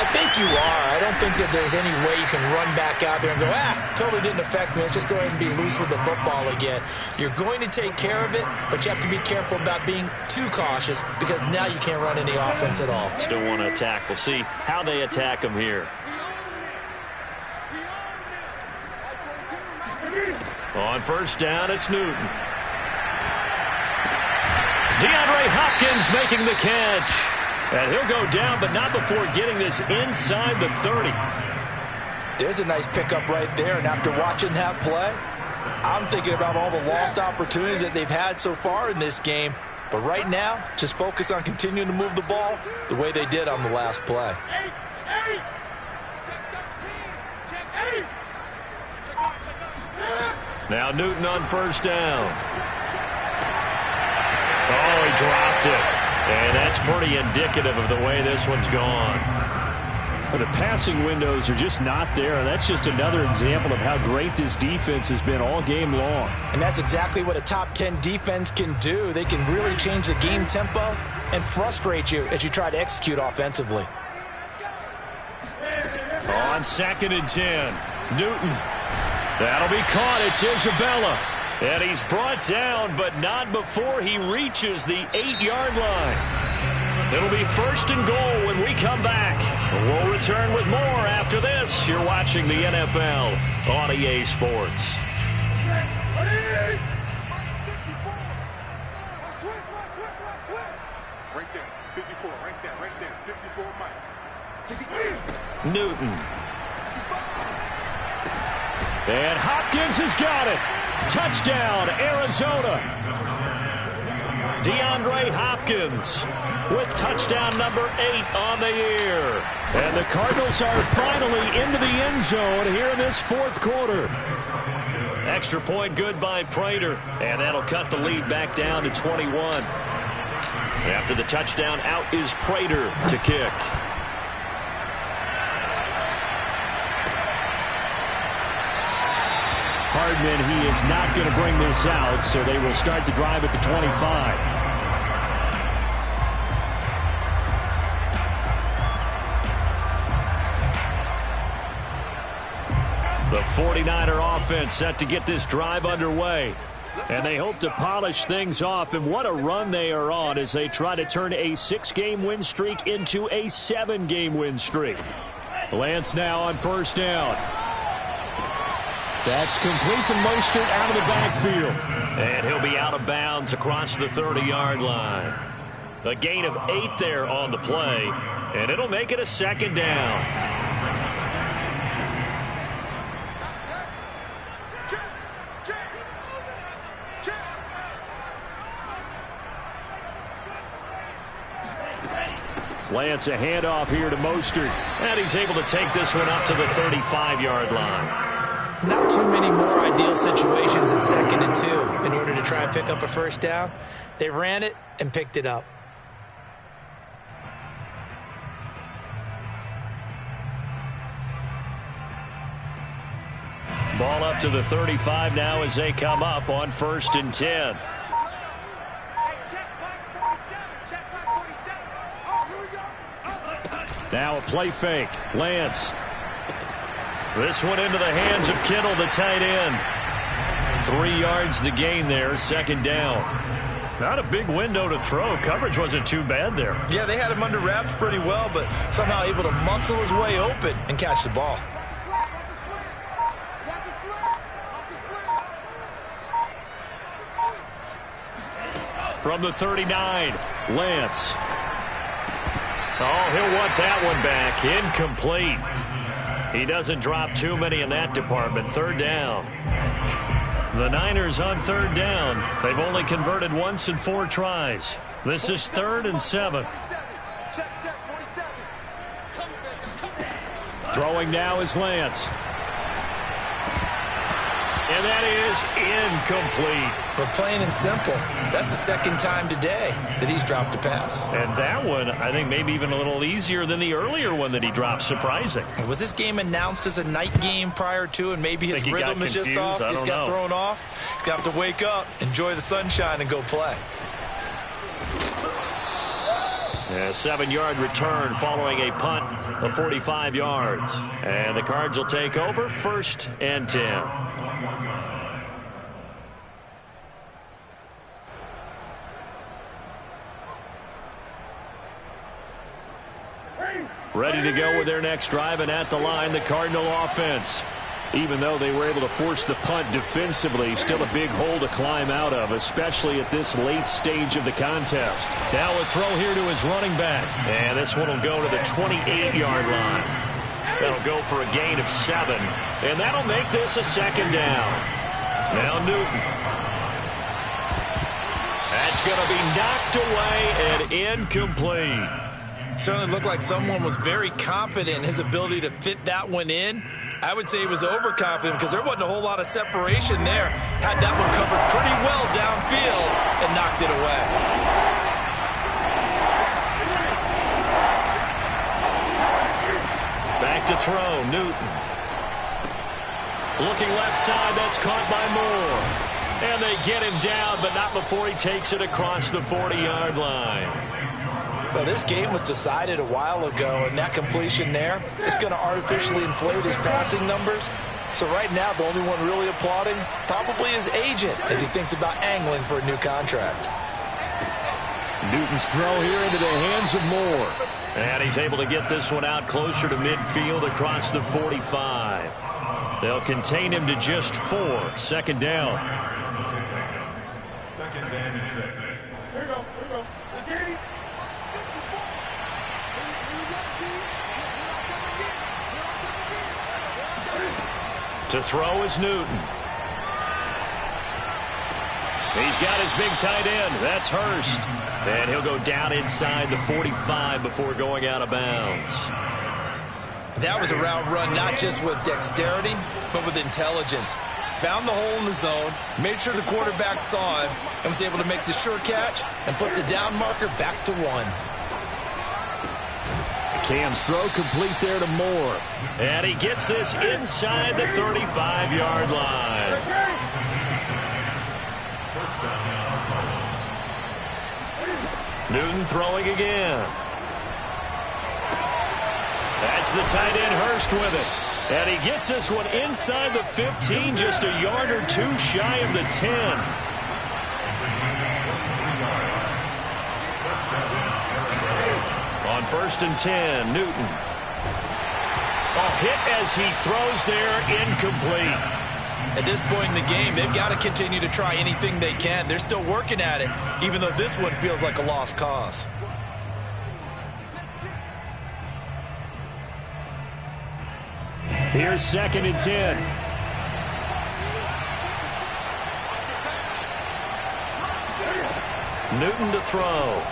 I think you are. I don't think that there's any way you can run back out there and go, totally didn't affect me. Let's just go ahead and be loose with the football again. You're going to take care of it, but you have to be careful about being too cautious because now you can't run any offense at all. Still want to attack. We'll see how they attack them here. On first down, it's Newton. DeAndre Hopkins making the catch. And he'll go down, but not before getting this inside the 30. There's a nice pickup right there, and after watching that play, I'm thinking about all the lost opportunities that they've had so far in this game. But right now, just focus on continuing to move the ball the way they did on the last play. Now Newton on first down. Oh, he dropped it. And that's pretty indicative of the way this one's gone. But the passing windows are just not there. And that's just another example of how great this defense has been all game long. And that's exactly what a top 10 defense can do. They can really change the game tempo and frustrate you as you try to execute offensively. On 2nd and 10, Newton. That'll be caught. It's Isabella. And he's brought down, but not before he reaches the 8-yard line. It'll be 1st and goal when we come back. We'll return with more after this. You're watching the NFL on EA Sports. Right there, 54, right there, 54, Mike. Newton. And Hopkins has got it. Touchdown, Arizona. DeAndre Hopkins with touchdown number 8 on the year. And the Cardinals are finally into the end zone here in this 4th quarter. Extra point good by Prater. And that'll cut the lead back down to 21. After the touchdown, out is Prater to kick. Hardman, he is not going to bring this out, so they will start the drive at the 25. The 49er offense set to get this drive underway. And they hope to polish things off. And what a run they are on as they try to turn a 6-game win streak into a 7-game win streak. Lance now on first down. That's complete to Mostert out of the backfield. And he'll be out of bounds across the 30-yard line. A gain of 8 there on the play. And it'll make it a 2nd down. Lance, a handoff here to Mostert. And he's able to take this one up to the 35-yard line. Not too many more ideal situations in 2nd and 2 in order to try and pick up a first down. They ran it and picked it up. Ball up to the 35 now as they come up on 1st and 10. Now a play fake. Lance. This one into the hands of Kittle, the tight end. 3 yards the gain there, 2nd down. Not a big window to throw. Coverage wasn't too bad there. Yeah, they had him under wraps pretty well, but somehow able to muscle his way open and catch the ball. From the 39, Lance. Oh, he'll want that one back. Incomplete. He doesn't drop too many in that department. Third down. The Niners on third down. They've only converted once in 4 tries. This is 3rd and 7. Throwing now is Lance. And that is incomplete. But plain and simple, that's the second time today that he's dropped a pass. And that one, I think, maybe even a little easier than the earlier one that he dropped. Surprising. Was this game announced as a night game prior to, and maybe his rhythm is just off? He's got thrown off. He's got to wake up, enjoy the sunshine, and go play. A 7-yard return following a punt of 45 yards. And the Cards will take over 1st and 10. Ready to go with their next drive, and at the line, the Cardinal offense. Even though they were able to force the punt defensively, still a big hole to climb out of, especially at this late stage of the contest. Now a throw here to his running back. And this one will go to the 28-yard line. That'll go for a gain of 7. And that'll make this a 2nd down. Now Newton. That's going to be knocked away and incomplete. Certainly looked like someone was very confident in his ability to fit that one in. I would say he was overconfident because there wasn't a whole lot of separation there. Had that one covered pretty well downfield and knocked it away. Back to throw, Newton. Looking left side, that's caught by Moore. And they get him down, but not before he takes it across the 40-yard line. Well, this game was decided a while ago, and that completion there is going to artificially inflate his passing numbers. So right now, the only one really applauding probably his agent as he thinks about angling for a new contract. Newton's throw here into the hands of Moore. And he's able to get this one out closer to midfield across the 45. They'll contain him to just 4. 2nd down. 2nd and 6. Here we go. To throw is Newton. He's got his big tight end. That's Hurst. And he'll go down inside the 45 before going out of bounds. That was a route run not just with dexterity, but with intelligence. Found the hole in the zone, made sure the quarterback saw him, and was able to make the sure catch and flip the down marker back to 1. Cam's throw complete there to Moore. And he gets this inside the 35-yard line. Newton throwing again. That's the tight end Hurst with it. And he gets this one inside the 15, just a yard or 2 shy of the 10. On 1st and 10, Newton. A hit as he throws there, incomplete. At this point in the game, they've got to continue to try anything they can. They're still working at it, even though this one feels like a lost cause. Here's 2nd and 10. Newton to throw.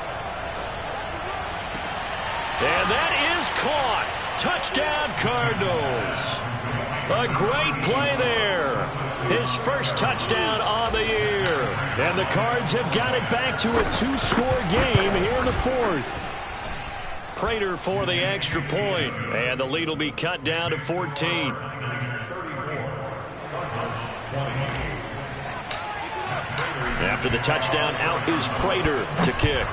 And that is caught. Touchdown, Cardinals. A great play there. His first touchdown on the year. And the Cards have got it back to a 2-score game here in the 4th. Prater for the extra point. And the lead will be cut down to 14. After the touchdown, out is Prater to kick.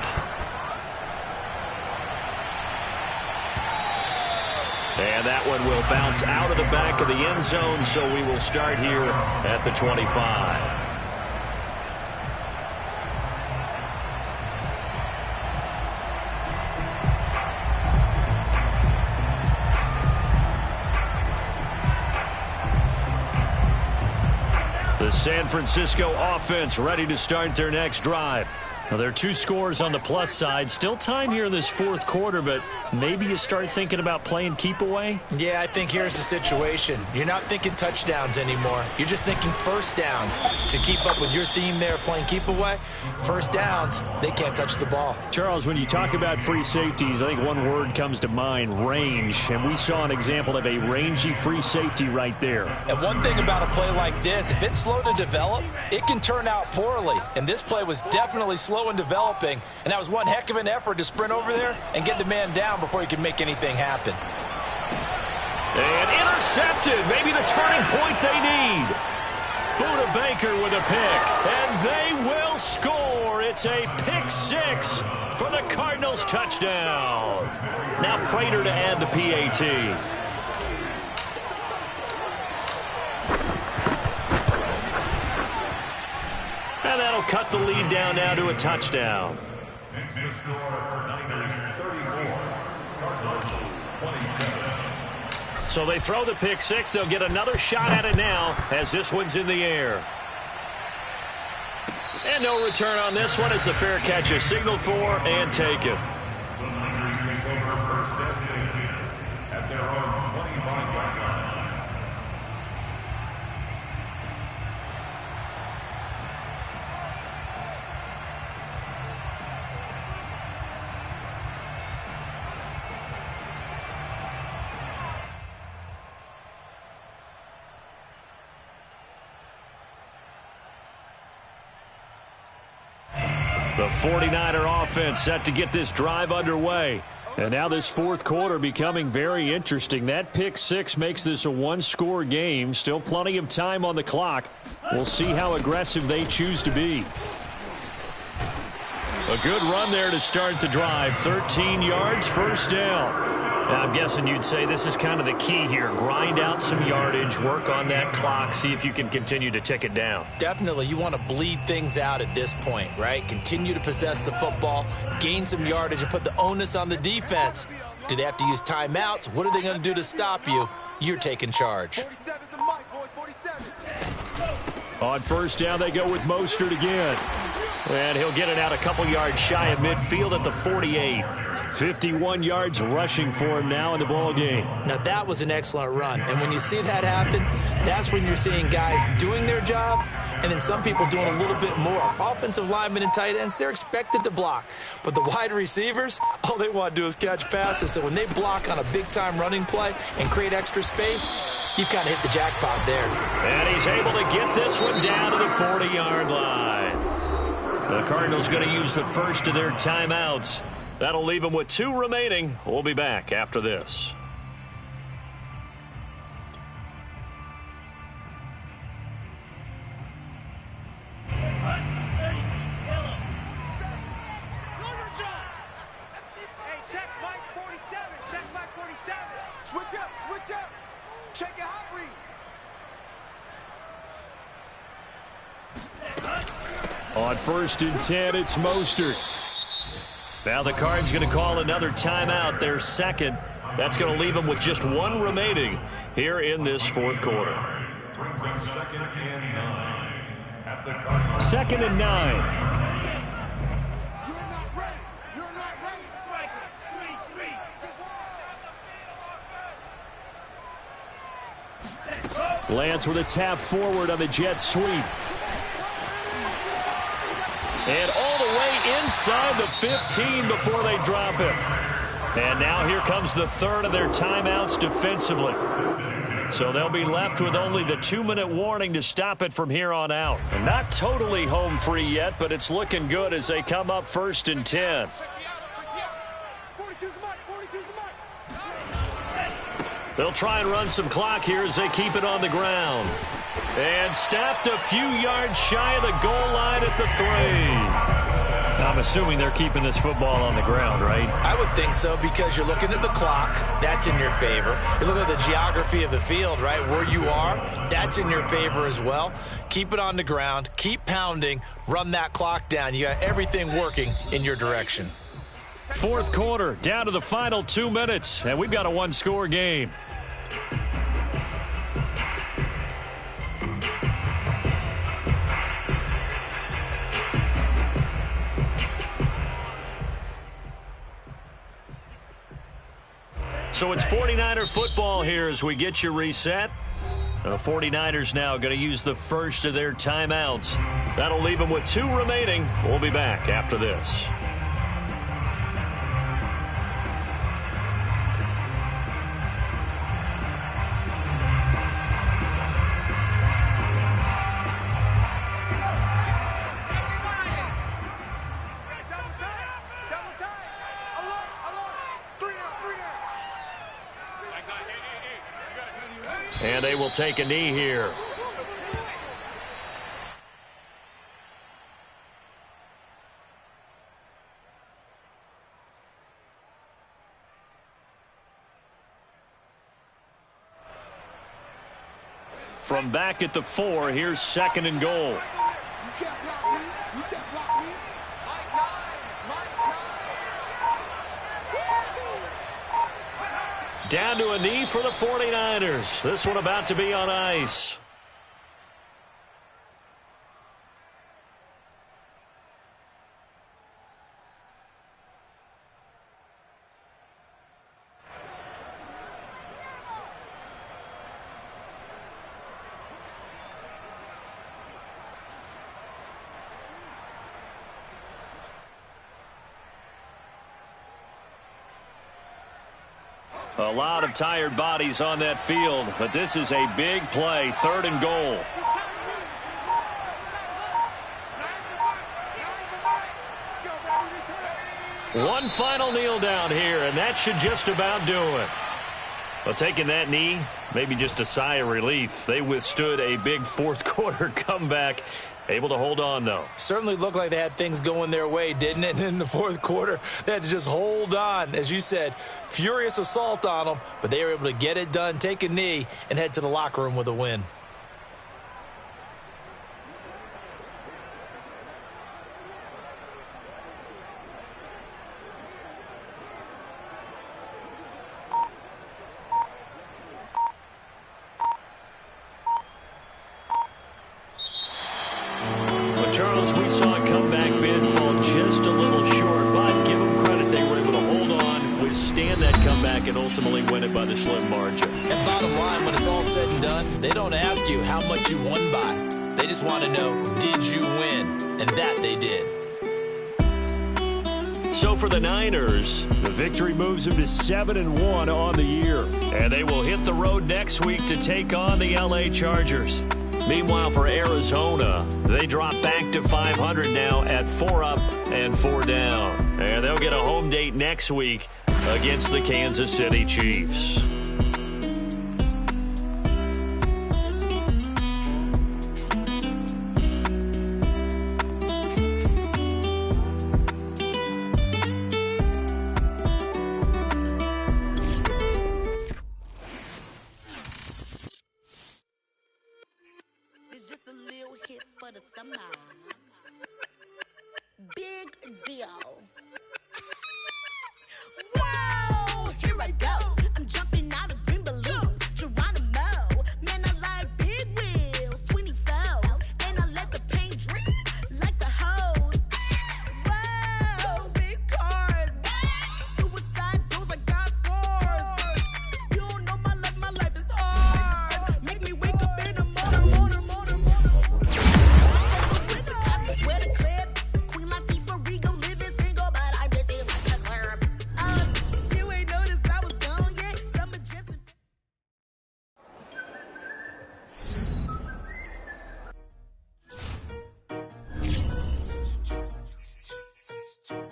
And that one will bounce out of the back of the end zone, so we will start here at the 25. The San Francisco offense ready to start their next drive. Well, there are 2 scores on the plus side. Still time here in this fourth quarter, but maybe you start thinking about playing keep away? Yeah, I think here's the situation. You're not thinking touchdowns anymore. You're just thinking first downs. To keep up with your theme there, playing keep away, first downs, they can't touch the ball. Charles, when you talk about free safeties, I think one word comes to mind, range. And we saw an example of a rangy free safety right there. And one thing about a play like this, if it's slow to develop, it can turn out poorly. And this play was definitely slow in developing, and that was one heck of an effort to sprint over there and get the man down before he could make anything happen. And intercepted, maybe the turning point they need. Buda Baker with a pick, and they will score. It's a pick 6 for the Cardinals touchdown. Now Prater to add the PAT. And that'll cut the lead down now to a touchdown. Makes the score for Niners 34, Cardinals 27. So they throw the pick 6. They'll get another shot at it now as this one's in the air. And no return on this one as the fair catch is signaled for and taken. The Niners take over first and 10 at their own 25-yard line. The 49er offense set to get this drive underway. And now this fourth quarter becoming very interesting. That pick 6 makes this a one-score game. Still plenty of time on the clock. We'll see how aggressive they choose to be. A good run there to start the drive. 13 yards, first down. Now, I'm guessing you'd say this is kind of the key here. Grind out some yardage, work on that clock, see if you can continue to tick it down. Definitely, you want to bleed things out at this point, right? Continue to possess the football, gain some yardage, and put the onus on the defense. Do they have to use timeouts? What are they going to do to stop you? You're taking charge. 47's the mic, boys, 47. On first down, they go with Mostert again. And he'll get it out a couple yards shy of midfield at the 48. 51 yards rushing for him now in the ball game. Now, that was an excellent run. And when you see that happen, that's when you're seeing guys doing their job and then some people doing a little bit more. Offensive linemen and tight ends, they're expected to block. But the wide receivers, all they want to do is catch passes. So when they block on a big-time running play and create extra space, you've kind of hit the jackpot there. And he's able to get this one down to the 40-yard line. The Cardinals going to use the first of their timeouts. That'll leave them with 2 remaining. We'll be back after this. Check Mike 47. Check Mike 47. Switch up, switch up. Check your hot read. On first and 10, it's Mostert. Now the Cards going to call another timeout, their second. That's going to leave them with just 1 remaining here in this fourth quarter. Brings up 2nd and 9 at the Cardinals. 2nd and 9. You're not ready. You're not ready. Lance with a tap forward on the jet sweep. And all the way inside the 15 before they drop him. And now here comes the third of their timeouts defensively. So they'll be left with only the 2-minute warning to stop it from here on out. And not totally home free yet, but it's looking good as they come up first and 10. They'll try and run some clock here as they keep it on the ground. And stopped a few yards shy of the goal line at the 3. I'm assuming they're keeping this football on the ground, right? I would think so because you're looking at the clock. That's in your favor. You're looking at the geography of the field, right? Where you are, that's in your favor as well. Keep it on the ground. Keep pounding. Run that clock down. You got everything working in your direction. Fourth quarter, down to the final 2 minutes, and we've got a 1-score game. So it's 49er football here as we get you reset. The 49ers now going to use the first of their timeouts. That'll leave them with 2 remaining. We'll be back after this. And they will take a knee here. From back at the 4, here's 2nd and goal. You can't block me. You can't block me. Down to a knee for the 49ers. This one about to be on ice. A lot of tired bodies on that field, but this is a big play, 3rd and goal. One final kneel down here, and that should just about do it. Well, taking that knee, maybe just a sigh of relief. They withstood a big 4th quarter comeback. Able to hold on, though. Certainly looked like they had things going their way, didn't it? And in the 4th quarter, they had to just hold on. As you said, furious assault on them, but they were able to get it done, take a knee, and head to the locker room with a win. Charles, we saw a comeback bid fall just a little short, but give them credit. They were able to hold on, withstand that comeback, and ultimately win it by the slim margin. And bottom line, when it's all said and done, they don't ask you how much you won by. They just want to know, did you win? And that they did. So for the Niners, the victory moves them to 7-1 on the year. And they will hit the road next week to take on the LA Chargers. Meanwhile, for Arizona, they drop back to 500 now at 4 up and 4 down. And they'll get a home date next week against the Kansas City Chiefs. It's just a little hit for the summer.